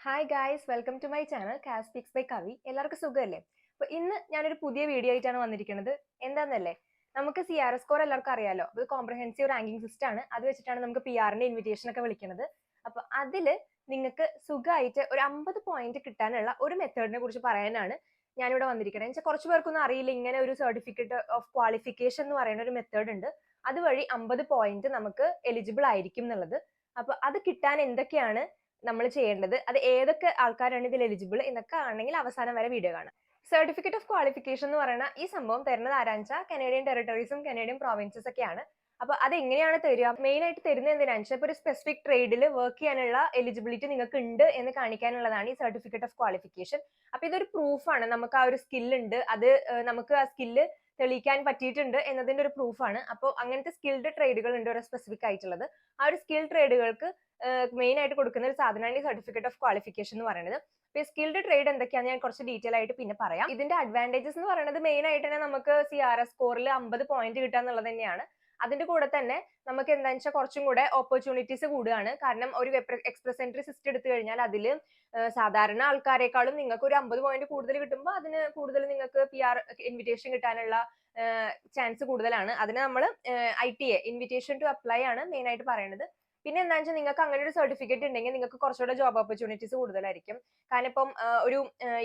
Hi guys, welcome to my channel Kas speaks by Kavi. എല്ലാവർക്കും സുഖമല്ലേ? അപ്പൊ ഇന്ന് ഞാനൊരു പുതിയ വീഡിയോ ആയിട്ടാണ് വന്നിരിക്കുന്നത്. എന്താന്നല്ലേ, നമുക്ക് CRS സ്കോർ എല്ലാവർക്കും അറിയാലോ. അത് കോംപ്രഹെൻസീവ് റാങ്കിങ് സിസ്റ്റം ആണ്. അത് വെച്ചിട്ടാണ് നമുക്ക് PR-ന്റെ ഇൻവിറ്റേഷൻ ഒക്കെ വിളിക്കുന്നത്. അപ്പൊ അതില് നിങ്ങൾക്ക് സുഖമായിട്ട് ഒരു 50 പോയിന്റ് കിട്ടാനുള്ള ഒരു മെത്തേഡിനെ കുറിച്ച് പറയാനാണ് ഞാനിവിടെ വന്നിരിക്കുന്നത്. വെച്ചാൽ കുറച്ച് പേർക്കൊന്നും അറിയില്ല ഇങ്ങനെ ഒരു സർട്ടിഫിക്കറ്റ് ഓഫ് ക്വാളിഫിക്കേഷൻ എന്ന് പറയുന്ന ഒരു മെത്തേഡ് ഉണ്ട്. അതുവഴി 50 പോയിന്റ് നമുക്ക് എലിജിബിൾ ആയിരിക്കും എന്നുള്ളത്. അപ്പൊ അത് കിട്ടാൻ എന്തൊക്കെയാണ് നമ്മൾ ചെയ്യേണ്ടത്, അത് ഏതൊക്കെ ആൾക്കാരാണ് ഇതിൽ എലിജിബിൾ എന്നൊക്കെ ആണെങ്കിൽ അവസാനം വരെ വീഡിയോ കാണാം. സർട്ടിഫിക്കറ്റ് ഓഫ് ക്വാളിഫിക്കേഷൻ എന്ന് പറയുന്ന ഈ സംഭവം തരുന്നത് ആരാണെന്ന് വെച്ചാൽ കനേഡിയൻ ടെറിട്ടറീസും കനേഡിയൻ പ്രോവിൻസസ് ഒക്കെയാണ്. അപ്പൊ അത് എങ്ങനെയാണ് തരിക? മെയിൻ ആയിട്ട് തരുന്നത് എന്തിനാണെന്ന് വെച്ചാൽ ഇപ്പൊ ഒരു സ്പെസിഫിക് ട്രേഡിൽ വർക്ക് ചെയ്യാനുള്ള എലിജിബിലിറ്റി നിങ്ങൾക്ക് ഉണ്ട് എന്ന് കാണിക്കാനുള്ളതാണ് ഈ സർട്ടിഫിക്കറ്റ് ഓഫ് ക്വാളിഫിക്കേഷൻ. അപ്പൊ ഇതൊരു പ്രൂഫാണ്, നമുക്ക് ആ ഒരു സ്കിൽ ഉണ്ട്, അത് നമുക്ക് ആ സ്കില്ല് തെളിയിക്കാൻ പറ്റിയിട്ടുണ്ട് എന്നതിന്റെ ഒരു പ്രൂഫാണ്. അപ്പോൾ അങ്ങനത്തെ സ്കിൽഡ് ട്രേഡുകൾ ഉണ്ട് ഒരു സ്പെസിഫിക് ആയിട്ടുള്ളത്. ആ ഒരു സ്കിൽ ട്രേഡുകൾക്ക് മെയിൻ ആയിട്ട് കൊടുക്കുന്ന ഒരു സാധനമാണ് ഈ സർട്ടിഫിക്കറ്റ് ഓഫ് ക്വാളിഫിക്കേഷൻ എന്ന് പറയുന്നത്. അപ്പൊ ഈ സ്കിൽഡ് ട്രേഡ് എന്തൊക്കെയാണെന്ന് ഞാൻ കുറച്ച് ഡീറ്റെയിൽ ആയിട്ട് പിന്നെ പറയാം. ഇതിന്റെ അഡ്വാൻറ്റേജസ് എന്ന് പറയുന്നത് മെയിൻ ആയിട്ട് തന്നെ നമുക്ക് CRS സ്കോറിൽ 50 പോയിന്റ് കിട്ടുക എന്നുള്ളത് തന്നെയാണ്. അതിന്റെ കൂടെ തന്നെ നമുക്ക് എന്താണെന്ന് വെച്ചാൽ കുറച്ചും കൂടെ ഓപ്പർച്യൂണിറ്റീസ് കൂടുകയാണ്. കാരണം ഒരു എക്സ്പ്രസ് എൻട്രി സിസ്റ്റം എടുത്തു കഴിഞ്ഞാൽ അതിൽ സാധാരണ ആൾക്കാരെക്കാളും നിങ്ങൾക്ക് ഒരു 50 പോയിന്റ് കൂടുതൽ കിട്ടുമ്പോൾ അതിന് കൂടുതൽ നിങ്ങൾക്ക് PR ഇൻവിറ്റേഷൻ കിട്ടാനുള്ള ചാൻസ് കൂടുതലാണ്. അതിന് നമ്മൾ ITA ഇൻവിറ്റേഷൻ ടു അപ്ലൈ ആണ് മെയിൻ ആയിട്ട് പറയുന്നത്. പിന്നെ എന്താണെന്ന് വെച്ചാൽ നിങ്ങൾക്ക് അങ്ങനെ ഒരു സർട്ടിഫിക്കറ്റ് ഉണ്ടെങ്കിൽ നിങ്ങൾക്ക് കുറച്ചുകൂടെ ജോബ് ഓപ്പർച്യൂണിറ്റീസ് കൂടുതലായിരിക്കും. കാരണം ഇപ്പം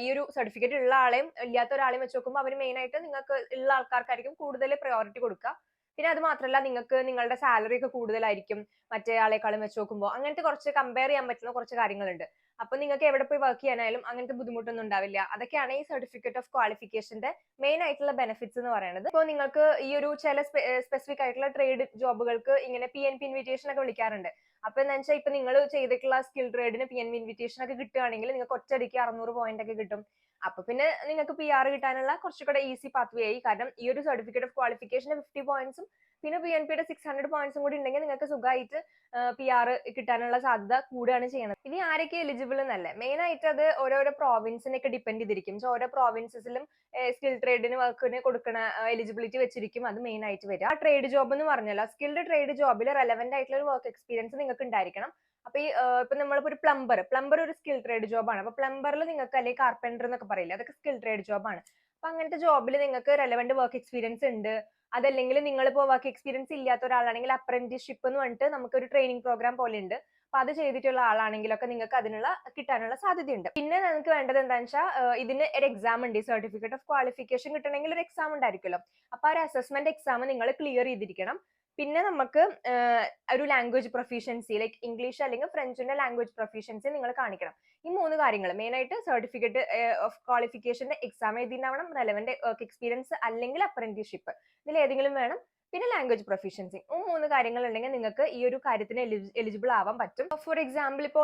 ഈ ഒരു സർട്ടിഫിക്കറ്റ് ഉള്ള ആളെയും ഇല്ലാത്ത ഒരാളെയും വെച്ച് നോക്കുമ്പോൾ അവർ മെയിൻ ആയിട്ട് നിങ്ങൾക്ക് ഉള്ള ആൾക്കാർക്കായിരിക്കും കൂടുതൽ പ്രയോറിറ്റി കൊടുക്കുക. പിന്നെ അത് മാത്രമല്ല, നിങ്ങൾക്ക് നിങ്ങളുടെ സാലറി ഒക്കെ കൂടുതലായിരിക്കും മറ്റേ ആളെക്കാളും വെച്ച് നോക്കുമ്പോൾ. അങ്ങനത്തെ കുറച്ച് കമ്പയർ ചെയ്യാൻ പറ്റുന്ന കുറച്ച് കാര്യങ്ങളുണ്ട്. അപ്പൊ നിങ്ങൾക്ക് എവിടെ പോയി വർക്ക് ചെയ്യാനായാലും അങ്ങനത്തെ ബുദ്ധിമുട്ടൊന്നും ഉണ്ടാവില്ല. അതൊക്കെയാണ് ഈ സർട്ടിഫിക്കറ്റ് ഓഫ് ക്വാളിഫിക്കേഷന്റെ മെയിൻ ആയിട്ടുള്ള ബെനിഫിറ്റ്സ് എന്ന് പറയുന്നത്. ഇപ്പോൾ നിങ്ങൾക്ക് ഈ ഒരു ചില സ്പെസിഫിക് ആയിട്ടുള്ള ട്രേഡ് ജോബുകൾക്ക് ഇങ്ങനെ PNP ഇൻവിറ്റേഷൻ ഒക്കെ വിളിക്കാറുണ്ട്. അപ്പൊ എന്താ വെച്ചാൽ ഇപ്പൊ നിങ്ങൾ ചെയ്തിട്ടുള്ള സ്കിൽ ട്രേഡിന് PNP ഇൻവിറ്റേഷൻ ഒക്കെ കിട്ടുകയാണെങ്കിൽ നിങ്ങൾക്ക് ഒറ്റയടിക്ക് 600 പോയിന്റ് ഒക്കെ കിട്ടും. അപ്പൊ പിന്നെ നിങ്ങൾക്ക് PR കിട്ടാനുള്ള കുറച്ചുകൂടെ ഈസി പാത്ത് വേ ആയി. കാരണം ഈ ഒരു സർട്ടിഫിക്കറ്റ് ഓഫ് ക്വാളിഫിക്കേഷന് 50 പോയിന്റ്സും പിന്നെ PNPയുടെ 600 പോയിന്റ്സും കൂടി ഉണ്ടെങ്കിൽ നിങ്ങൾക്ക് സുഖമായിട്ട് PR കിട്ടാനുള്ള സാധ്യത കൂടുകയാണ് ചെയ്യുന്നത്. ഇനി ആരൊക്കെ എലിജിബിൾ എന്നല്ലേ, മെയിൻ ആയിട്ട് അത് ഓരോരോ പ്രോവിൻസിനൊക്കെ ഡിപ്പെൻഡ് ചെയ്തിരിക്കും. സോ ഓരോ പ്രോവിൻസിലും സ്കിൽ ട്രേഡിന് വർക്കിന് കൊടുക്കുന്ന എലിജിബിലിറ്റി വെച്ചിരിക്കും അത് മെയിൻ ആയിട്ട് വരിക. ആ ട്രേഡ് ജോബ് എന്ന് പറഞ്ഞല്ലോ, സ്കിൽഡ് ട്രേഡ് ജോബിൽ റെലവെന്റ് ആയിട്ടുള്ള ഒരു വർക്ക് എക്സ്പീരിയൻസ് നിങ്ങൾക്ക് ഉണ്ടായിരിക്കണം. അപ്പൊ ഈ ഇപ്പൊ നമ്മളിപ്പോ ഒരു പ്ലംബർ ഒരു സ്കിൽ ട്രേഡ് ജോബാണ്. അപ്പൊ പ്ലംബറിൽ നിങ്ങൾക്ക് അല്ലെങ്കിൽ കാർപ്പൻറ്റർ എന്നൊക്കെ പറയില്ല, അതൊക്കെ സ്കിൽ ട്രേഡ് ജോബാണ്. അപ്പൊ അങ്ങനത്തെ ജോബിൽ നിങ്ങൾക്ക് റെലവെന്റ് വർക്ക് എക്സ്പീരിയൻസ് ഉണ്ട്. അതല്ലെങ്കിൽ നിങ്ങളിപ്പോ വർക്ക് എക്സ്പീരിയൻസ് ഇല്ലാത്ത ഒരാളാണെങ്കിൽ അപ്രന്റീസ്ഷിപ്പ് എന്ന് പറഞ്ഞിട്ട് നമുക്ക് ഒരു ട്രെയിനിങ് പ്രോഗ്രാം പോലെ ഉണ്ട്. അപ്പൊ അത് ചെയ്തിട്ടുള്ള ആളാണെങ്കിലൊക്കെ നിങ്ങൾക്ക് അതിനുള്ള കിട്ടാനുള്ള സാധ്യതയുണ്ട്. പിന്നെ നിങ്ങൾക്ക് വേണ്ടത് എന്താണെന്ന് വെച്ചാൽ ഇതിന് ഒരു എക്സാം ഉണ്ട്. ഈ സർട്ടിഫിക്കറ്റ് ഓഫ് ക്വാളിഫിക്കേഷൻ കിട്ടണമെങ്കിൽ ഒരു എക്സാം ഉണ്ടായിരിക്കുമല്ലോ. അപ്പൊ ആ ഒരു അസസ്മെന്റ് എക്സാം നിങ്ങൾ ക്ലിയർ ചെയ്തിരിക്കണം. പിന്നെ നമുക്ക് ഒരു ലാംഗ്വേജ് പ്രൊഫീഷ്യൻസി ലൈക്ക് ഇംഗ്ലീഷ് അല്ലെങ്കിൽ ഫ്രഞ്ചിന്റെ ലാംഗ്വേജ് പ്രൊഫീഷ്യൻസി നിങ്ങൾ കാണിക്കണം. ഈ 3 കാര്യങ്ങൾ മെയിൻ ആയിട്ട് സർട്ടിഫിക്കറ്റ് ഓഫ് ക്വാളിഫിക്കേഷന്റെ എക്സാം എഴുതിയിട്ടുണ്ടാവണം, റെലവെന്റ് വർക്ക് എക്സ്പീരിയൻസ് അല്ലെങ്കിൽ അപ്രന്റീസ്ഷിപ്പ് ഇതിൽ ഏതെങ്കിലും വേണം, പിന്നെ ലാംഗ്വേജ് പ്രൊഫീഷ്യൻസി. 3 കാര്യങ്ങൾ ഉണ്ടെങ്കിൽ നിങ്ങൾക്ക് ഈ ഒരു കാര്യത്തിന് എലിജിബിൾ ആവാൻ പറ്റും. ഫോർ എക്സാമ്പിൾ ഇപ്പോൾ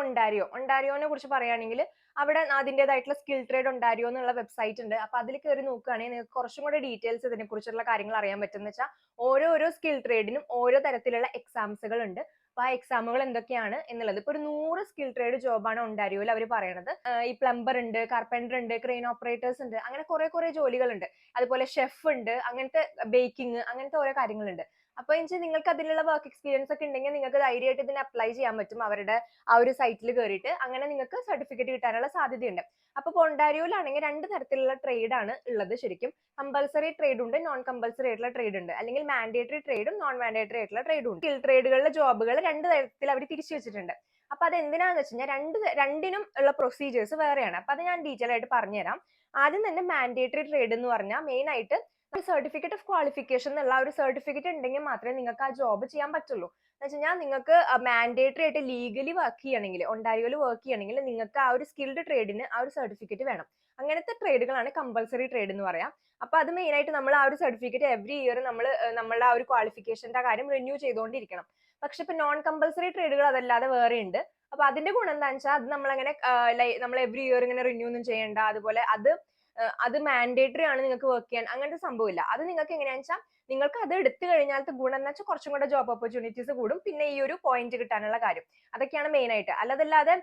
ഒണ്ടാരിയോനെ കുറിച്ച് പറയുകയാണെങ്കിൽ അവിടെ അതിൻ്റെതായിട്ടുള്ള സ്കിൽ ട്രേഡ് ഒണ്ടാരിയോ എന്നുള്ള വെബ്സൈറ്റ് ഉണ്ട്. അപ്പൊ അതിൽ കയറി നോക്കുകയാണെങ്കിൽ നിങ്ങൾക്ക് കുറച്ചും കൂടെ ഡീറ്റെയിൽസ് ഇതിനെ കുറിച്ചുള്ള കാര്യങ്ങൾ അറിയാൻ പറ്റും. എന്ന് വെച്ചാൽ ഓരോ സ്കിൽ ട്രേഡിനും ഓരോ തരത്തിലുള്ള എക്സാംസുകൾ ഉണ്ട്. അപ്പൊ ആ എക്സാമുകൾ എന്തൊക്കെയാണ് എന്നുള്ളത്, ഇപ്പൊ ഒരു 100 സ്കിൽ ട്രേഡ് ജോബാണ് ഒണ്ടാരിയോയിൽ അവർ പറയണത്. ഈ പ്ലംബർ ഉണ്ട്, കാർപ്പൻറ്റർ ഉണ്ട്, ക്രെയിൻ ഓപ്പറേറ്റേഴ്സ് ഉണ്ട്, അങ്ങനെ കുറെ ജോലികളുണ്ട്. അതുപോലെ ഷെഫ് ഉണ്ട്, അങ്ങനത്തെ ബേക്കിംഗ്, അങ്ങനത്തെ ഓരോ കാര്യങ്ങളുണ്ട്. അപ്പൊ വെച്ചാൽ നിങ്ങൾക്ക് അതിലുള്ള വർക്ക് എക്സ്പീരിയൻസ് ഒക്കെ ഉണ്ടെങ്കിൽ നിങ്ങൾക്ക് ധൈര്യമായിട്ട് ഇതിന് അപ്ലൈ ചെയ്യാൻ പറ്റും അവരുടെ ആ ഒരു സൈറ്റിൽ കയറിയിട്ട്. അങ്ങനെ നിങ്ങൾക്ക് സർട്ടിഫിക്കറ്റ് കിട്ടാനുള്ള സാധ്യതയുണ്ട്. അപ്പൊ ഒണ്ടാരിയോയിലാണെങ്കിൽ 2 തരത്തിലുള്ള ട്രേഡ് ആണ് ഉള്ളത്. ശരിക്കും കമ്പൽസറി ട്രേഡ് ഉണ്ട്, നോൺ കമ്പൽസറി ആയിട്ടുള്ള ട്രേഡ് ഉണ്ട്. അല്ലെങ്കിൽ മാൻഡേറ്ററി ട്രേഡും നോൺ മാൻഡേറ്ററി ആയിട്ടുള്ള ട്രേഡും ഉണ്ട്. സ്കിൽ ട്രേഡുകളിലെ ജോബുകൾ 2 തരത്തിൽ അവർ തിരിച്ചു വെച്ചിട്ടുണ്ട്. അപ്പൊ അത് എന്തിനാന്ന് വെച്ച് കഴിഞ്ഞാൽ രണ്ടിനും ഉള്ള പ്രൊസീജിയേഴ്സ് വേറെയാണ്. അപ്പൊ അത് ഞാൻ ഡീറ്റെയിൽ ആയിട്ട് പറഞ്ഞുതരാം. ആദ്യം തന്നെ മാൻഡേറ്ററി ട്രേഡ് എന്ന് പറഞ്ഞാൽ മെയിൻ ആയിട്ട് സർട്ടിഫിക്കറ്റ് ഓഫ് ക്വാളിഫിക്കേഷൻ എന്നുള്ള ഒരു സർട്ടിഫിക്കറ്റ് ഉണ്ടെങ്കിൽ മാത്രമേ നിങ്ങൾക്ക് ആ ജോബ് ചെയ്യാൻ പറ്റുള്ളൂ. എന്ന് വെച്ച് കഴിഞ്ഞാൽ നിങ്ങൾക്ക് മാൻഡേറ്ററി ആയിട്ട് ലീഗലി വർക്ക് ചെയ്യണമെങ്കിൽ, ഒണ്ടാരിയോയിൽ വർക്ക് ചെയ്യണമെങ്കിൽ നിങ്ങൾക്ക് ആ ഒരു സ്കിൽഡ് ട്രേഡിന് ആ ഒരു സർട്ടിഫിക്കറ്റ് വേണം. അങ്ങനത്തെ ട്രേഡുകളാണ് കമ്പൽസറി ട്രേഡ് എന്ന് പറയാം. അപ്പൊ അത് മെയിൻ ആയിട്ട് നമ്മൾ ആ ഒരു സർട്ടിഫിക്കറ്റ് എവറി ഇയർ നമ്മളുടെ ആ ഒരു ക്വാളിഫിക്കേഷന്റെ കാര്യം റിന്യൂ ചെയ്തുകൊണ്ടിരിക്കണം. പക്ഷെ ഇപ്പൊ നോൺ കമ്പൽസറി ട്രേഡുകൾ അതല്ലാതെ വേറെ ഉണ്ട്. അപ്പൊ അതിന്റെ ഗുണം എന്താണെന്ന് വെച്ചാൽ അത് നമ്മളങ്ങനെ നമ്മൾ എവറി ഇയർ ഇങ്ങനെ റിന്യൂ ഒന്നും ചെയ്യേണ്ട. അതുപോലെ അത് മാൻഡേറ്ററി ആണ് നിങ്ങൾക്ക് വർക്ക് ചെയ്യാൻ, അങ്ങനത്തെ സംഭവമില്ല. അത് നിങ്ങൾക്ക് എങ്ങനെയാണെന്ന് വെച്ചാൽ നിങ്ങൾക്ക് അത് എടുത്തു കഴിഞ്ഞാലത്തെ ഗുണം എന്ന് വെച്ചാൽ കുറച്ചും കൂടെ ജോബ് ഓപ്പർച്യൂണിറ്റീസ് കൂടും, പിന്നെ ഈ ഒരു പോയിന്റ് കിട്ടാനുള്ള കാര്യം. അതൊക്കെയാണ് മെയിൻ ആയിട്ട്. അല്ലാതെ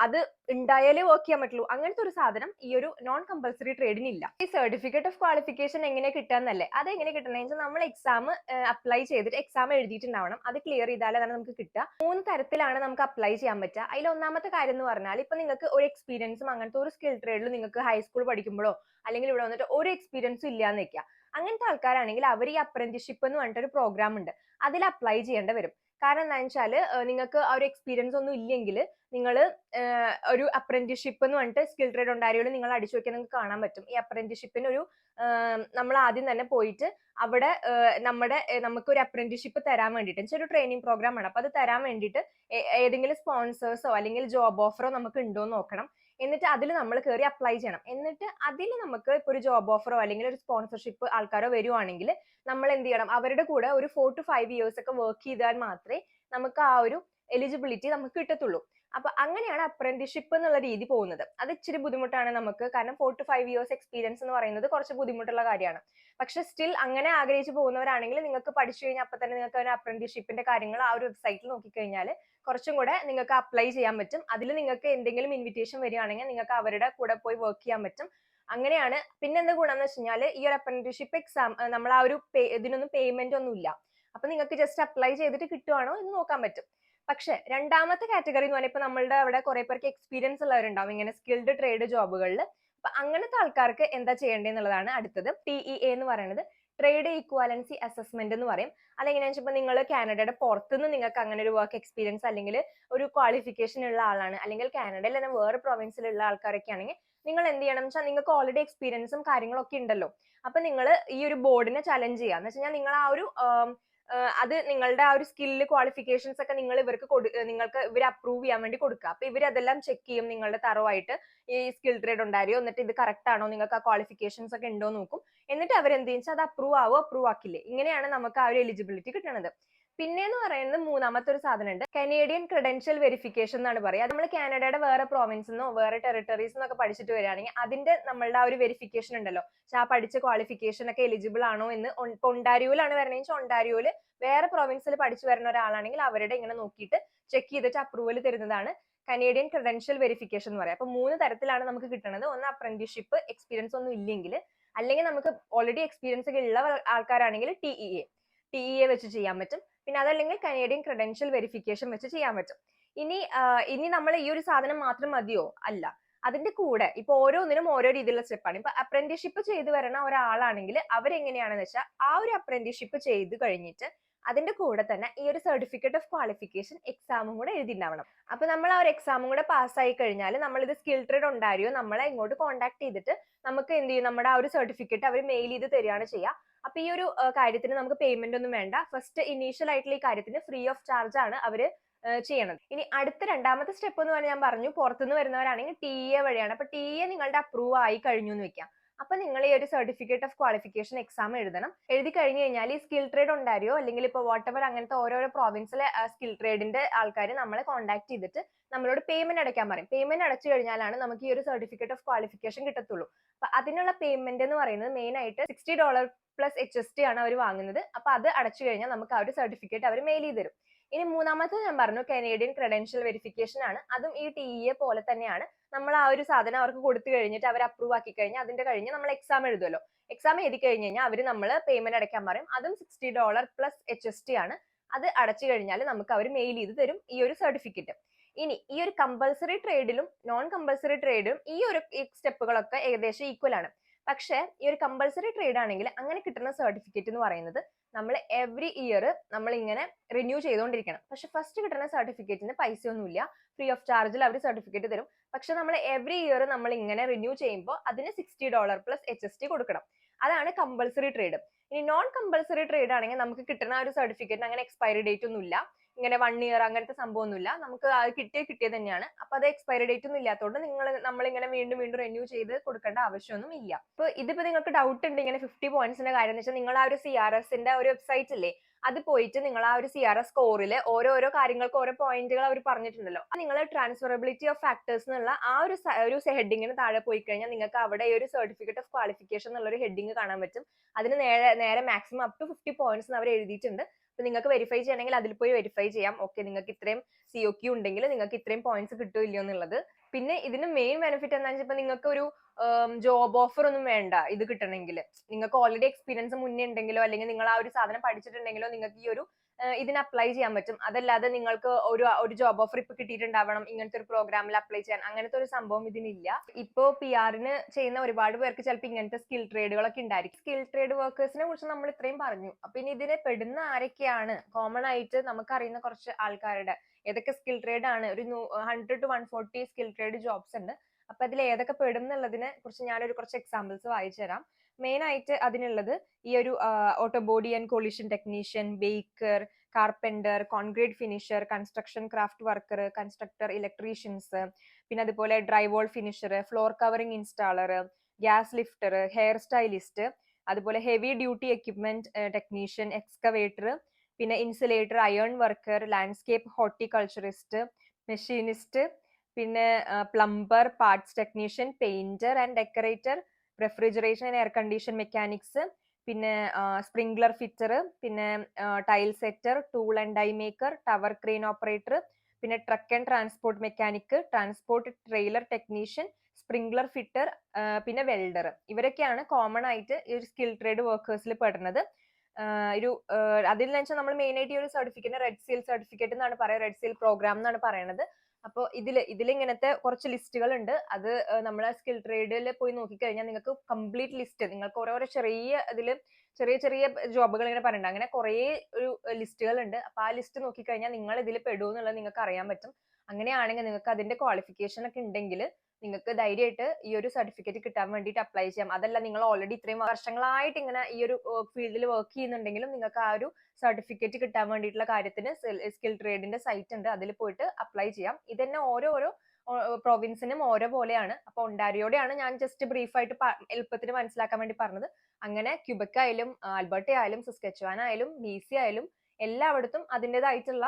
അത് ഉണ്ടായാലേ വർക്ക് ചെയ്യാൻ പറ്റുള്ളൂ അങ്ങനത്തെ ഒരു സാധനം ഈ ഒരു നോൺ കമ്പൽസറി ട്രേഡിന് ഇല്ല. ഈ സർട്ടിഫിക്കറ്റ് ഓഫ് ക്വാളിഫിക്കേഷൻ എങ്ങനെ കിട്ടാന്നല്ലേ, അത് എങ്ങനെ കിട്ടണമെന്ന് നമ്മൾ എക്സാം അപ്ലൈ ചെയ്തിട്ട് എക്സാം എഴുതിയിട്ടുണ്ടാവണം. അത് ക്ലിയർ ചെയ്താലേ അതാണ് നമുക്ക് കിട്ടുക. 3 തരത്തിലാണ് നമുക്ക് അപ്ലൈ ചെയ്യാൻ പറ്റുക. അതിൽ ഒന്നാമത്തെ കാര്യം എന്ന് പറഞ്ഞാൽ, ഇപ്പൊ നിങ്ങൾക്ക് ഒരു എക്സ്പീരിയൻസും അങ്ങനത്തെ ഒരു സ്കിൽ ട്രേഡിൽ നിങ്ങൾക്ക് ഹൈസ്കൂൾ പഠിക്കുമ്പോഴോ അല്ലെങ്കിൽ ഇവിടെ വന്നിട്ട് ഒരു എക്സ്പീരിയൻസും ഇല്ലാന്ന് വെക്കുക. അങ്ങനത്തെ ആൾക്കാരാണെങ്കിൽ അവർ ഈ അപ്രന്റീസ്ഷിപ്പ് എന്ന് പറഞ്ഞിട്ട് ഒരു പ്രോഗ്രാം ഉണ്ട്, അതിൽ അപ്ലൈ ചെയ്യേണ്ടി വരും. കാരണം എന്താണെന്ന് വെച്ചാൽ നിങ്ങൾക്ക് ആ ഒരു എക്സ്പീരിയൻസ് ഒന്നും ഇല്ലെങ്കിൽ നിങ്ങൾ ഒരു അപ്രന്റീസ്ഷിപ്പ് എന്ന് പറഞ്ഞിട്ട് സ്കിൽ ട്രേഡ് ഒണ്ടാരിയോയിൽ നിങ്ങൾ അടിച്ചു നോക്കിയാൽ നിങ്ങൾക്ക് കാണാൻ പറ്റും. ഈ അപ്രന്റീസ്ഷിപ്പിന് ഒരു നമ്മൾ ആദ്യം തന്നെ പോയിട്ട് അവിടെ നമുക്ക് ഒരു അപ്രന്റീസ്ഷിപ്പ് തരാൻ വേണ്ടിയിട്ട് ഒരു ട്രെയിനിങ് പ്രോഗ്രാം ആണ്. അപ്പൊ അത് തരാൻ വേണ്ടിയിട്ട് ഏതെങ്കിലും സ്പോൺസേഴ്സോ അല്ലെങ്കിൽ ജോബ് ഓഫറോ നമുക്ക് ഉണ്ടോ എന്ന് നോക്കണം. എന്നിട്ട് അതിൽ നമ്മൾ കയറി അപ്ലൈ ചെയ്യണം. എന്നിട്ട് അതിൽ നമുക്ക് ഇപ്പൊ ഒരു ജോബ് ഓഫറോ അല്ലെങ്കിൽ ഒരു സ്പോൺസർഷിപ്പ് ആൾക്കാരോ വരുവാണെങ്കിൽ നമ്മൾ എന്ത് ചെയ്യണം, അവരുടെ കൂടെ ഒരു 4 to 5 years ഒക്കെ വർക്ക് ചെയ്താൽ മാത്രമേ നമുക്ക് ആ ഒരു എലിജിബിലിറ്റി നമുക്ക് കിട്ടത്തുള്ളൂ. അപ്പൊ അങ്ങനെയാണ് അപ്രന്റീസ്ഷിപ്പ് എന്നുള്ള രീതി പോകുന്നത്. അത് ഇച്ചിരി ബുദ്ധിമുട്ടാണ് നമുക്ക്, കാരണം 4 to 5 years എക്സ്പീരിയൻസ് എന്ന് പറയുന്നത് കുറച്ച് ബുദ്ധിമുട്ടുള്ള കാര്യമാണ്. പക്ഷെ സ്റ്റിൽ അങ്ങനെ ആഗ്രഹിച്ചു പോകുന്നവരാണെങ്കിൽ നിങ്ങൾക്ക് പഠിച്ചു കഴിഞ്ഞാൽ അപ്പൊ തന്നെ നിങ്ങൾക്ക് ഒരു അപ്രന്റീസ്ഷിപ്പിന്റെ കാര്യങ്ങൾ ആ ഒരു വെബ്സൈറ്റിൽ നോക്കിക്കഴിഞ്ഞാൽ കുറച്ചും കൂടെ നിങ്ങൾക്ക് അപ്ലൈ ചെയ്യാൻ പറ്റും. അതിൽ നിങ്ങൾക്ക് എന്തെങ്കിലും ഇൻവിറ്റേഷൻ വരികയാണെങ്കിൽ നിങ്ങൾക്ക് അവരുടെ കൂടെ പോയി വർക്ക് ചെയ്യാൻ പറ്റും. അങ്ങനെയാണ്. പിന്നെ എന്ത് ഗുണം എന്ന് വെച്ച് കഴിഞ്ഞാൽ ഈ ഒരു അപ്രന്റീസ്ഷിപ്പ് എക്സാം നമ്മൾ ആ ഒരു ഇതിനൊന്നും പേയ്മെന്റ് ഒന്നും ഇല്ല. അപ്പൊ നിങ്ങൾക്ക് ജസ്റ്റ് അപ്ലൈ ചെയ്തിട്ട് കിട്ടുവാണോ എന്ന് നോക്കാൻ പറ്റും. പക്ഷെ രണ്ടാമത്തെ കാറ്റഗറി എന്ന് പറഞ്ഞാൽ ഇപ്പൊ നമ്മളുടെ അവിടെ കുറെ പേർക്ക് എക്സ്പീരിയൻസ് ഉള്ളവരുണ്ടാവും ഇങ്ങനെ സ്കിൽഡ് ട്രേഡ് ജോബുകളിൽ. അപ്പൊ അങ്ങനത്തെ ആൾക്കാർക്ക് എന്താ ചെയ്യേണ്ടതെന്നുള്ളതാണ് അടുത്തത്. TEA എന്ന് പറയുന്നത് ട്രേഡ് ഈക്വാലൻസി അസസ്മെന്റ് എന്ന് പറയും. അതെങ്ങനെയാണെന്ന് വെച്ചാൽ നിങ്ങൾ കാനഡയുടെ പുറത്തുനിന്ന് നിങ്ങൾക്ക് അങ്ങനെ ഒരു വർക്ക് എക്സ്പീരിയൻസ് അല്ലെങ്കിൽ ഒരു ക്വാളിഫിക്കേഷൻ ഉള്ള ആളാണ്, അല്ലെങ്കിൽ കാനഡയിൽ തന്നെ വേറെ പ്രൊവിൻസിലുള്ള ആൾക്കാരൊക്കെ ആണെങ്കിൽ നിങ്ങൾ എന്ത് ചെയ്യണം വെച്ചാൽ നിങ്ങൾക്ക് ഓൾറെഡി എക്സ്പീരിയൻസും കാര്യങ്ങളൊക്കെ ഉണ്ടല്ലോ. അപ്പൊ നിങ്ങൾ ഈ ഒരു ബോർഡിനെ ചലഞ്ച് ചെയ്യുക എന്ന് വെച്ചാൽ നിങ്ങൾ ആ ഒരു അത് നിങ്ങളുടെ ആ ഒരു സ്കില്ല് ക്വാളിഫിക്കേഷൻസ് ഒക്കെ നിങ്ങൾ നിങ്ങൾക്ക് ഇവർ അപ്രൂവ് ചെയ്യാൻ വേണ്ടി കൊടുക്കുക. അപ്പൊ ഇവർ അതെല്ലാം ചെക്ക് ചെയ്യും നിങ്ങളുടെ തറവായിട്ട് ഈ സ്കിൽ ട്രേഡ് ഉണ്ടായോ, എന്നിട്ട് ഇത് കറക്റ്റ് ആണോ, നിങ്ങൾക്ക് ആ ക്വാളിഫിക്കേഷൻസ് ഒക്കെ ഉണ്ടോ നോക്കും. എന്നിട്ട് അവരെന്ത് വെച്ചാൽ അത് അപ്രൂവ് ആവോ അപ്രൂവ് ആക്കില്ലേ. ഇങ്ങനെയാണ് നമുക്ക് ആ ഒരു എലിജിബിലിറ്റി കിട്ടുന്നത്. പിന്നെന്ന് പറയുന്നത് മൂന്നാമത്തെ ഒരു സാധനം ഉണ്ട്, കനേഡിയൻ ക്രെഡൻഷ്യൽ വെരിഫിക്കേഷൻ എന്നാണ് പറയുക. നമ്മൾ കാനഡയുടെ വേറെ പ്രോവിൻസിന്നോ വേറെ ടെറിട്ടറീസ് എന്നൊക്കെ പഠിച്ചിട്ട് വരികയാണെങ്കിൽ അതിന്റെ നമ്മളുടെ ആ ഒരു വെരിഫിക്കേഷൻ ഉണ്ടല്ലോ, ആ പഠിച്ച ക്വാളിഫിക്കേഷൻ ഒക്കെ എലിജിബിൾ ആണോ എന്ന്. ഇപ്പൊ ഒണ്ടാരിയോയിലാണ് വരണമെങ്കിൽ ഒണ്ടാരിയോയില് വേറെ പ്രൊവിൻസിൽ പഠിച്ചു വരുന്ന ഒരാളാണെങ്കിൽ അവരുടെ ഇങ്ങനെ നോക്കിയിട്ട് ചെക്ക് ചെയ്തിട്ട് അപ്രൂവൽ തരുന്നതാണ് കനേഡിയൻ ക്രെഡൻഷ്യൽ വെരിഫിക്കേഷൻ എന്ന് പറയാം. അപ്പൊ 3 തരത്തിലാണ് നമുക്ക് കിട്ടുന്നത്. ഒന്ന് അപ്രന്റീസ്ഷിപ്പ് എക്സ്പീരിയൻസ് ഒന്നും ഇല്ലെങ്കിൽ, അല്ലെങ്കിൽ നമുക്ക് ഓൾറെഡി എക്സ്പീരിയൻസ് ഒക്കെ ഉള്ള ആൾക്കാരാണെങ്കിൽ TEA വെച്ച് ചെയ്യാൻ പറ്റും. പിന്നെ അതല്ലെങ്കിൽ കനേഡിയൻ ക്രെഡൻഷ്യൽ വെരിഫിക്കേഷൻ വെച്ച് ചെയ്യാൻ പറ്റും. ഇനി നമ്മൾ ഈ ഒരു സാധനം മാത്രം മതിയോ? അല്ല, അതിന്റെ കൂടെ ഇപ്പൊ ഓരോന്നിനും ഓരോ രീതിയിലുള്ള സ്റ്റെപ്പാണ്. ഇപ്പൊ അപ്രന്റീസ്ഷിപ്പ് ചെയ്തു വരുന്ന ഒരാളാണെങ്കിൽ അവരെങ്ങനെയാണെന്ന് വെച്ചാൽ ആ ഒരു അപ്രന്റീസ്ഷിപ്പ് ചെയ്ത് കഴിഞ്ഞിട്ട് അതിന്റെ കൂടെ തന്നെ ഈ ഒരു സർട്ടിഫിക്കറ്റ് ഓഫ് ക്വാളിഫിക്കേഷൻ എക്സാമും കൂടെ എഴുതിണ്ടാവണം. അപ്പൊ നമ്മൾ ആ ഒരു എക്സാമും കൂടെ പാസ്സായി കഴിഞ്ഞാൽ നമ്മൾ ഇത് സ്കിൽ ട്രേഡ് ഉണ്ടായോ നമ്മളെ ഇങ്ങോട്ട് കോൺടാക്ട് ചെയ്തിട്ട് നമുക്ക് എന്ത് ചെയ്യും, നമ്മുടെ ആ ഒരു സർട്ടിഫിക്കറ്റ് അവർ മെയിൽ ചെയ്ത് തരികയാണ് ചെയ്യുക. അപ്പൊ ഈ ഒരു കാര്യത്തിന് നമുക്ക് പേയ്മെന്റ് ഒന്നും വേണ്ട. ഫസ്റ്റ് ഇനീഷ്യൽ ആയിട്ടുള്ള ഈ കാര്യത്തിന് ഫ്രീ ഓഫ് ചാർജ് ആണ് അവര് ചെയ്യണത്. ഇനി അടുത്ത രണ്ടാമത്തെ സ്റ്റെപ്പ് എന്ന് പറഞ്ഞാൽ ഞാൻ പറഞ്ഞു പുറത്തുനിന്ന് വരുന്നവരാണെങ്കിൽ TEA വഴിയാണ്. അപ്പൊ TEA നിങ്ങളുടെ അപ്രൂവ് ആയി കഴിഞ്ഞു എന്ന് വെക്കാം. അപ്പൊ നിങ്ങൾ ഈ ഒരു സർട്ടിഫിക്കറ്റ് ഓഫ് ക്വാളിഫിക്കേഷൻ എക്സാം എഴുതണം. എഴുതി കഴിഞ്ഞു കഴിഞ്ഞാൽ ഈ സ്കിൽ ട്രേഡ് ഉണ്ടായോ അല്ലെങ്കിൽ ഇപ്പോൾ വാട്ടെവർ അങ്ങനത്തെ ഓരോരോ പ്രോവിൻസിലെ സ്കിൽ ട്രേഡിന്റെ ആൾക്കാർ നമ്മളെ കോൺടാക്ട് ചെയ്തിട്ട് നമ്മളോട് പേയ്മെന്റ് അടയ്ക്കാൻ പറയും. പേയ്മെന്റ് അടച്ചു കഴിഞ്ഞാലാണ് നമുക്ക് ഈ ഒരു സർട്ടിഫിക്കറ്റ് ഓഫ് ക്വാളിഫിക്കേഷൻ കിട്ടത്തുള്ളൂ. അപ്പൊ അതിനുള്ള പേയ്മെന്റ് എന്ന് പറയുന്നത് മെയിൻ ആയിട്ട് $60 പ്ലസ് HST ആണ് അവർ വാങ്ങുന്നത്. അപ്പൊ അത് അടച്ചു കഴിഞ്ഞാൽ നമുക്ക് ആ ഒരു സർട്ടിഫിക്കറ്റ് അവർ മെയിൽ ചെയ്ത് തരും. ഇനി മൂന്നാമത്തെ ഞാൻ പറഞ്ഞു കനേഡിയൻ ക്രെഡൻഷ്യൽ വെരിഫിക്കേഷൻ ആണ്. അതും ഈ TEA പോലെ തന്നെയാണ്. നമ്മൾ ആ ഒരു സാധനം അവർക്ക് കൊടുത്തു കഴിഞ്ഞിട്ട് അവർ അപ്രൂവ് ആക്കി കഴിഞ്ഞാൽ അതിന്റെ കഴിഞ്ഞ് നമ്മൾ എക്സാം എഴുതുമല്ലോ. എക്സാം എഴുതി കഴിഞ്ഞ് കഴിഞ്ഞാൽ അവർ നമ്മൾ പേയ്മെന്റ് അടയ്ക്കാൻ പറയും. അതും $60 പ്ലസ് HST ആണ്. അത് അടച്ചു കഴിഞ്ഞാൽ നമുക്ക് അവർ മെയിൽ ചെയ്ത് തരും ഈ ഒരു സർട്ടിഫിക്കറ്റ്. ഇനി ഈ ഒരു കമ്പൽസറി ട്രേഡിലും നോൺ കമ്പൽസറി ട്രേഡിലും ഈ ഒരു സ്റ്റെപ്പുകളൊക്കെ ഏകദേശം ഈക്വൽ ആണ്. പക്ഷെ ഈ ഒരു കമ്പൽസറി ട്രേഡ് ആണെങ്കിൽ അങ്ങനെ കിട്ടുന്ന സർട്ടിഫിക്കറ്റ് എന്ന് പറയുന്നത് നമ്മൾ എവറി ഇയർ നമ്മൾ ഇങ്ങനെ റിന്യൂ ചെയ്തുകൊണ്ടിരിക്കണം. പക്ഷെ ഫസ്റ്റ് കിട്ടുന്ന സർട്ടിഫിക്കറ്റിന് പൈസയൊന്നുമില്ല, ഫ്രീ ഓഫ് ചാർജിൽ അവർ സർട്ടിഫിക്കറ്റ് തരും. പക്ഷെ നമ്മൾ എവറി ഇയർ നമ്മൾ ഇങ്ങനെ റിന്യൂ ചെയ്യുമ്പോൾ അതിന് $60 പ്ലസ് HST കൊടുക്കണം. അതാണ് കമ്പൽസറി ട്രേഡ്. ഇനി നോൺ കമ്പൽസറി ട്രേഡ് ആണെങ്കിൽ നമുക്ക് കിട്ടുന്ന ഒരു സർട്ടിഫിക്കറ്റ് അങ്ങനെ എക്സ്പയറി ഡേറ്റ് ഒന്നും ഇല്ല. ഇങ്ങനെ 1 ഇയർ അങ്ങനത്തെ സംഭവമൊന്നുമില്ല. നമുക്ക് അത് കിട്ടിയത് തന്നെയാണ്. അപ്പൊ അത് എക്സ്പയറി ഡേറ്റ് ഒന്നും ഇല്ലാത്തതുകൊണ്ട് നമ്മളിങ്ങനെ വീണ്ടും വീണ്ടും റിന്യൂ ചെയ്ത് കൊടുക്കേണ്ട ആവശ്യമൊന്നും ഇല്ല. അപ്പൊ ഇതിപ്പോ നിങ്ങൾക്ക് ഡൗട്ട് ഉണ്ട് ഇങ്ങനെ 50 പോയിന്റ്സിന്റെ കാര്യം എന്ന് വെച്ചാൽ, നിങ്ങൾ ആ ഒരു CRSന്റെ ഒരു വെബ്സൈറ്റ് ഇല്ലേ, അത് പോയിട്ട് നിങ്ങൾ ആ ഒരു CRS സ്കോറിൽ ഓരോ കാര്യങ്ങൾക്ക് ഓരോ പോയിന്റുകൾ അവർ പറഞ്ഞിട്ടുണ്ടല്ലോ, നിങ്ങൾ ട്രാൻസ്ഫറബിലിറ്റി ഓഫ് ഫാക്ടേഴ്സ് എന്നുള്ള ആ ഒരു ഹെഡിങ്ങിന് താഴെ പോയി കഴിഞ്ഞാൽ നിങ്ങൾക്ക് അവിടെ ഈ ഒരു സർട്ടിഫിക്കറ്റ് ഓഫ് ക്വാളിഫിക്കേഷൻ എന്നുള്ള ഒരു ഹെഡിങ് കാണാൻ പറ്റും. അതിന് നേരെ മാക്സിമം അപ് ടു 50 പോയിന്റ്സ് അവർ എഴുതിയിട്ടുണ്ട്. അപ്പൊ നിങ്ങൾക്ക് വെരിഫൈ ചെയ്യണമെങ്കിൽ അതിൽ പോയി വെരിഫൈ ചെയ്യാം. ഓക്കെ, നിങ്ങൾക്ക് ഇത്രയും COQ ഉണ്ടെങ്കിൽ നിങ്ങൾക്ക് ഇത്രയും പോയിന്റ്സ് കിട്ടുമോ ഇല്ലയോ എന്നുള്ളത്. പിന്നെ ഇതിന് മെയിൻ ബെനിഫിറ്റ് എന്താണെന്ന് വെച്ചാൽ, നിങ്ങൾക്ക് ഒരു ജോബ് ഓഫർ ഒന്നും വേണ്ട ഇത് കിട്ടണമെങ്കിൽ. നിങ്ങൾക്ക് ഓൾറെഡി എക്സ്പീരിയൻസ് മുന്നേ ഉണ്ടെങ്കിലോ അല്ലെങ്കിൽ നിങ്ങൾ ആ ഒരു സാധനം പഠിച്ചിട്ടുണ്ടെങ്കിലോ നിങ്ങൾക്ക് ഈ ഒരു ഇതിന് അപ്ലൈ ചെയ്യാൻ പറ്റും. അതല്ലാതെ നിങ്ങൾക്ക് ഒരു ജോബ് ഓഫർ ഇപ്പൊ കിട്ടിയിട്ടുണ്ടാവണം ഇങ്ങനത്തെ ഒരു പ്രോഗ്രാമിൽ അപ്ലൈ ചെയ്യാൻ, അങ്ങനത്തെ ഒരു സംഭവം ഇതിനില്ല. ഇപ്പോ PR-ന് ചെയ്യുന്ന ഒരുപാട് പേർക്ക് ചിലപ്പോൾ ഇങ്ങനത്തെ സ്കിൽ ട്രേഡുകളൊക്കെ ഉണ്ടായിരിക്കും. സ്കിൽ ട്രേഡ് വർക്കേഴ്സിനെ കുറിച്ച് നമ്മൾ ഇത്രയും പറഞ്ഞു. അപ്പൊ ഇനി ഇതിനെ പെടുന്ന ആരൊക്കെയാണ്? കോമൺ ആയിട്ട് നമുക്കറിയുന്ന കുറച്ച് ആൾക്കാരുടെ ഏതൊക്കെ സ്കിൽ ട്രേഡ് ആണ്, ഒരു 100 to 140 സ്കിൽ ട്രേഡ് ജോബ്സ് ഉണ്ട്. അപ്പൊ അതിൽ ഏതൊക്കെ പെടും എന്നുള്ളതിനെ കുറിച്ച് ഞാനൊരു കുറച്ച് എക്സാമ്പിൾസ് വായിച്ചു തരാം. മെയിൻ ആയിട്ട് അതിനുള്ളത് ഈ ഒരു autobody and collision technician, baker, carpenter, concrete finisher, construction craft worker, constructor, electricians, പിന്നെ അതുപോലെ drywall finisher, floor covering installer, gas lifter, hair stylist, അതുപോലെ heavy duty equipment technician, excavator, പിന്നെ insulator, iron worker, landscape horticulturist, machinist, പിന്നെ plumber, parts technician, painter and decorator, refrigeration and air condition mechanics, പിന്നെ sprinkler fitter, പിന്നെ tile setter, tool and die maker, tower crane operator, പിന്നെ truck and transport mechanic, transport trailer technician, sprinkler fitter, പിന്നെ welder. ഇവരൊക്കെയാണ് common ആയിട്ട് ഈ ഒരു skill trade വർക്കേഴ്സിൽ പെടുന്നത്. അതിൽ വെച്ചാൽ നമ്മൾ മെയിൻ ആയിട്ട് ഈ ഒരു സർട്ടിഫിക്കറ്റ് റെഡ് സീൽ സർട്ടിഫിക്കറ്റ് എന്നാണ് പറയുക, റെഡ് സീൽ പ്രോഗ്രാം എന്നാണ് പറയുന്നത്. അപ്പോൾ ഇതിൽ ഇങ്ങനത്തെ കുറച്ച് ലിസ്റ്റുകൾ ഉണ്ട്. അത് നമ്മളെ സ്കിൽ ട്രേഡിൽ പോയി നോക്കിക്കഴിഞ്ഞാൽ നിങ്ങൾക്ക് കംപ്ലീറ്റ് ലിസ്റ്റ്, നിങ്ങൾക്ക് ഓരോരോ ചെറിയ ചെറിയ ജോബുകൾ ഇങ്ങനെ പറയുന്നുണ്ട്. അങ്ങനെ കുറേ ഒരു ലിസ്റ്റുകൾ ഉണ്ട്. അപ്പൊ ആ ലിസ്റ്റ് നോക്കിക്കഴിഞ്ഞാൽ നിങ്ങൾ ഇതിൽ പെടുമോ എന്നുള്ളത് നിങ്ങൾക്ക് അറിയാൻ പറ്റും. അങ്ങനെയാണെങ്കിൽ നിങ്ങൾക്ക് അതിന്റെ ക്വാളിഫിക്കേഷൻ ഒക്കെ ഉണ്ടെങ്കിൽ നിങ്ങൾക്ക് ധൈര്യമായിട്ട് ഈ ഒരു സർട്ടിഫിക്കറ്റ് കിട്ടാൻ വേണ്ടിയിട്ട് അപ്ലൈ ചെയ്യാം. അതല്ല, നിങ്ങൾ ഓൾറെഡി ഇത്രയും വർഷങ്ങളായിട്ട് ഇങ്ങനെ ഈ ഒരു ഫീൽഡിൽ വർക്ക് ചെയ്യുന്നുണ്ടെങ്കിലും നിങ്ങൾക്ക് ആ ഒരു സർട്ടിഫിക്കറ്റ് കിട്ടാൻ വേണ്ടിയിട്ടുള്ള കാര്യത്തിന് സ്കിൽ ട്രേഡിന്റെ സൈറ്റ് ഉണ്ട്, അതിൽ പോയിട്ട് അപ്ലൈ ചെയ്യാം. ഇതന്നെ ഓരോ പ്രൊവിൻസിനും ഓരോ പോലെയാണ്. അപ്പൊ ഒണ്ടാരിയോടെയാണ് ഞാൻ ജസ്റ്റ് ബ്രീഫായിട്ട് എളുപ്പത്തിന് മനസ്സിലാക്കാൻ വേണ്ടി പറഞ്ഞത്. അങ്ങനെ ക്യൂബെക് ആയാലും ആൽബർട്ട ആയാലും സസ്കെച്ചുവാൻ ആയാലും BC ആയാലും എല്ലായിടത്തും അതിൻ്റെതായിട്ടുള്ള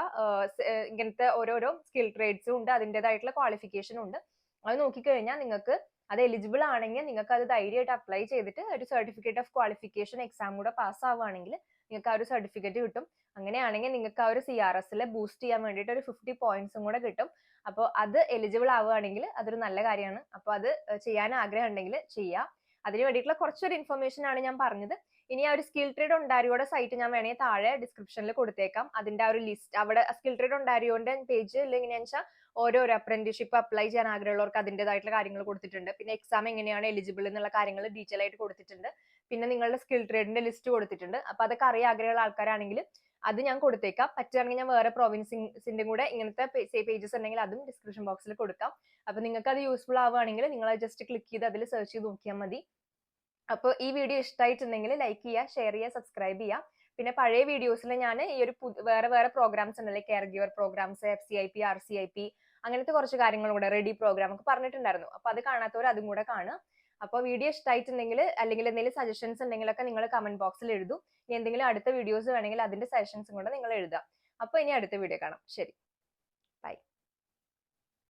ഇങ്ങനത്തെ ഓരോരോ സ്കിൽ ട്രേഡ്സും ഉണ്ട്, അതിൻ്റെതായിട്ടുള്ള ക്വാളിഫിക്കേഷനും ഉണ്ട്. അത് നോക്കിക്കഴിഞ്ഞാൽ നിങ്ങൾക്ക് അത് എലിജിബിൾ ആണെങ്കിൽ നിങ്ങൾക്ക് അത് ധൈര്യമായിട്ട് അപ്ലൈ ചെയ്തിട്ട് ഒരു സർട്ടിഫിക്കറ്റ് ഓഫ് ക്വാളിഫിക്കേഷൻ എക്സാം കൂടെ പാസ് ആവുകയാണെങ്കിൽ നിങ്ങൾക്ക് ആ ഒരു സർട്ടിഫിക്കറ്റ് കിട്ടും. അങ്ങനെയാണെങ്കിൽ നിങ്ങൾക്ക് ആ ഒരു CRSൽ ബൂസ്റ്റ് ചെയ്യാൻ വേണ്ടിയിട്ട് ഒരു 50 പോയിന്റ്സും കൂടെ കിട്ടും. അപ്പോൾ അത് എലിജിബിൾ ആവുകയാണെങ്കിൽ അതൊരു നല്ല കാര്യമാണ്. അപ്പോൾ അത് ചെയ്യാൻ ആഗ്രഹം ഉണ്ടെങ്കിൽ ചെയ്യാം. അതിന് വേണ്ടിയിട്ടുള്ള കുറച്ചൊരു ഇൻഫർമേഷൻ ആണ് ഞാൻ പറഞ്ഞത്. ഇനി ആ ഒരു സ്കിൽ ട്രേഡ് ഒണ്ടാരിയോടെ സൈറ്റ് ഞാൻ വേണമെങ്കിൽ താഴെ ഡിസ്ക്രിപ്ഷനിൽ കൊടുത്തേക്കാം. അതിന്റെ ആ ഒരു ലിസ്റ്റ്, അവിടെ സ്കിൽ ട്രേഡ് ഒണ്ടാരിയോന്റെ പേജ് എങ്ങനെയാണെന്ന് വെച്ചാൽ ഓരോരോ അപ്രന്റീഷിപ്പ് അപ്ലൈ ചെയ്യാൻ ആഗ്രഹമുള്ളവർക്ക് അതിൻ്റെതായിട്ടുള്ള കാര്യങ്ങൾ കൊടുത്തിട്ടുണ്ട്. പിന്നെ എക്സാം എങ്ങനെയാണ് എലിജിബിൾ എന്നുള്ള കാര്യങ്ങൾ ഡീറ്റെയിൽ ആയിട്ട് കൊടുത്തിട്ടുണ്ട്. പിന്നെ നിങ്ങളുടെ സ്കിൽ ട്രേഡിന്റെ ലിസ്റ്റ് കൊടുത്തിട്ടുണ്ട്. അപ്പൊ അതൊക്കെ അറിയാൻ ആഗ്രഹമുള്ള ആൾക്കാരാണെങ്കിൽ അത് ഞാൻ കൊടുത്തേക്കാം. പറ്റുകയാണെങ്കിൽ ഞാൻ വേറെ പ്രൊവിൻസിന്റെ കൂടെ ഇങ്ങനത്തെ പേജസ് ഉണ്ടെങ്കിൽ അതും ഡിസ്ക്രിപ്ഷൻ ബോക്സിൽ കൊടുക്കാം. അപ്പൊ നിങ്ങൾക്ക് അത് യൂസ്ഫുൾ ആവുകയാണെങ്കിൽ നിങ്ങൾ ജസ്റ്റ് ക്ലിക്ക് ചെയ്ത് അതിൽ സെർച്ച് ചെയ്ത് നോക്കിയാൽ മതി. അപ്പോൾ ഈ വീഡിയോ ഇഷ്ടമായിട്ടുണ്ടെങ്കിൽ ലൈക്ക് ചെയ്യുക, ഷെയർ ചെയ്യുക, സബ്സ്ക്രൈബ് ചെയ്യുക. പിന്നെ പഴയ വീഡിയോസിൽ ഞാൻ ഈ ഒരു വേറെ പ്രോഗ്രാംസ് ഉണ്ടല്ലേ, caregiver programs, FCIP, RCIP, അങ്ങനത്തെ കുറച്ച് കാര്യങ്ങളും കൂടെ, റെഡി പ്രോഗ്രാം ഒക്കെ പറഞ്ഞിട്ടുണ്ടായിരുന്നു. അപ്പൊ അത് കാണാത്തവർ അതും കൂടെ കാണുക. അപ്പോൾ വീഡിയോ ഇഷ്ടമായിട്ടുണ്ടെങ്കിൽ അല്ലെങ്കിൽ എന്തെങ്കിലും സജഷൻസ് ഉണ്ടെങ്കിലൊക്കെ നിങ്ങൾ കമന്റ് ബോക്സിൽ എഴുതും. ഇനി എന്തെങ്കിലും അടുത്ത വീഡിയോസ് വേണമെങ്കിൽ അതിന്റെ സജഷൻസും കൂടെ നിങ്ങൾ എഴുതാം. അപ്പോൾ ഇനി അടുത്ത വീഡിയോ കാണാം. ശരി, ബൈ.